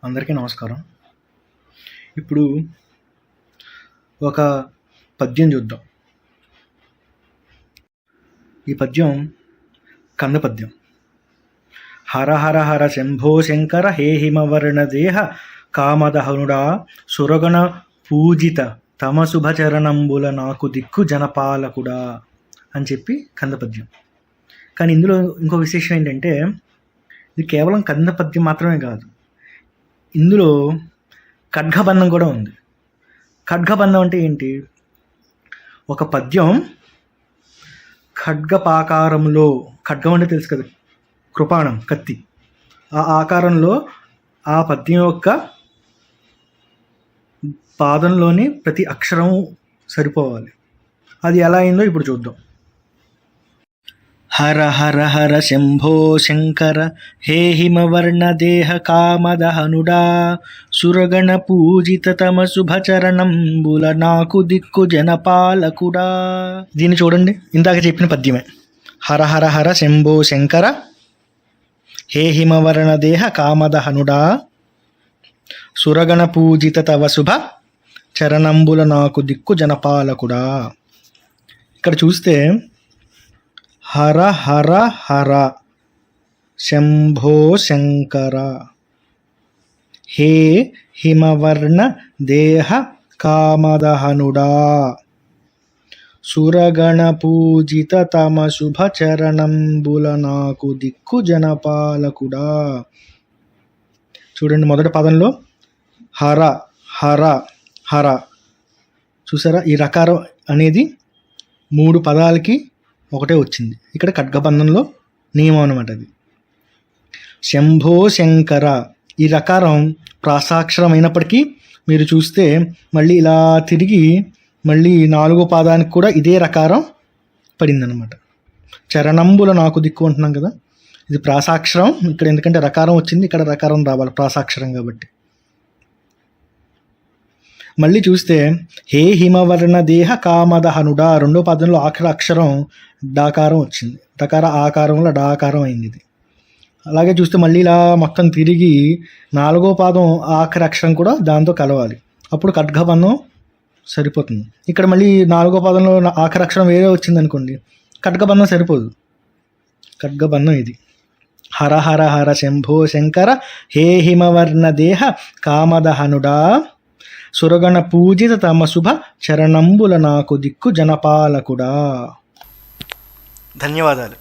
అందరికీ నమస్కారం. ఇప్పుడు ఒక పద్యం చూద్దాం. ఈ పద్యం కంద పద్యం. హర హర హర శంభో శంకర హే హిమవర్ణ దేహ కామదహనుడా సురగణ పూజిత తమ శుభచరణంబుల నాకు దిక్కు జనపాలకుడా అని చెప్పి కంద పద్యం. కానీ ఇందులో ఇంకో విశేషం ఏంటంటే, ఇది కేవలం కంద పద్యం మాత్రమే కాదు, ఇందులో ఖడ్గబంధం కూడా ఉంది. ఖడ్గబంధం అంటే ఏంటి? ఒక పద్యం ఖడ్గపాకారంలో, ఖడ్గం అంటే తెలుసు కదా, కృపాణం, కత్తి, ఆ ఆకారంలో ఆ పద్యం యొక్క పాదంలోని ప్రతి అక్షరం సరిపోవాలి. అది ఎలా అయిందో ఇప్పుడు చూద్దాం. హర హర హర శంభో శంకర హే హిమవర్ణ దేహ కామదహనుడా సురగణ పూజిత తమ శుభచరణంబుల నాకు దిక్కు జనపాలకుడా. దీన్ని చూడండి, ఇందాక చెప్పిన పద్యమే. హర హర హర శంభో శంకర హే హిమవర్ణ దేహ కామదహనుడా సురగణ పూజిత తవ శుభ చరణంబుల నాకు దిక్కు జనపాలకుడా. ఇక్కడ చూస్తే హర హర హర శంభో శంకర హే హిమవర్ణ దేహ కామదహనుడా సురగణ పూజిత తమ శుభ చరణంబుల నాకు దిక్కు జనపాలకుడా. చూడండి, మొదటి పదంలో హర హర హర, చూసారా? ఈ రకారం అనేది 3 పదాలకి ఒకటే వచ్చింది. ఇక్కడ ఖడ్గబంధంలో నియమం అనమాట అది. శంభో శంకర, ఈ రకారం ప్రాసాక్షరం అయినప్పటికీ మీరు చూస్తే మళ్ళీ ఇలా తిరిగి మళ్ళీ 4వ పాదానికి కూడా ఇదే రకారం పడిందనమాట. చరణంబుల నాకు దిక్కు అంటున్నాం కదా, ఇది ప్రాసాక్షరం ఇక్కడ, ఎందుకంటే రకారం వచ్చింది, ఇక్కడ రకారం రావాలి ప్రాసాక్షరం కాబట్టి. మళ్ళీ చూస్తే హే హిమవర్ణ దేహ కామదహనుడా, 2వ పదంలో ఆఖరి అక్షరం డాకారం వచ్చింది, దకార ఆకారంలో డాకారం అయింది ఇది. అలాగే చూస్తే మళ్ళీ ఇలా మొత్తం తిరిగి 4వ పాదం ఆఖరి అక్షరం కూడా దాంతో కలవాలి, అప్పుడు ఖడ్గబంధం సరిపోతుంది. ఇక్కడ మళ్ళీ 4వ పదంలో ఆఖరి అక్షరం వేరే వచ్చింది అనుకోండి, ఖడ్గబంధం సరిపోదు. ఖడ్గబంధం ఇది. హర హర హర శంభో శంకర హే హిమవర్ణ దేహ కామదహనుడా సురగణ పూజిత తమ శుభ చరణంబుల నాకు దిక్కు జనపాలకుడా. ధన్యవాదాలు.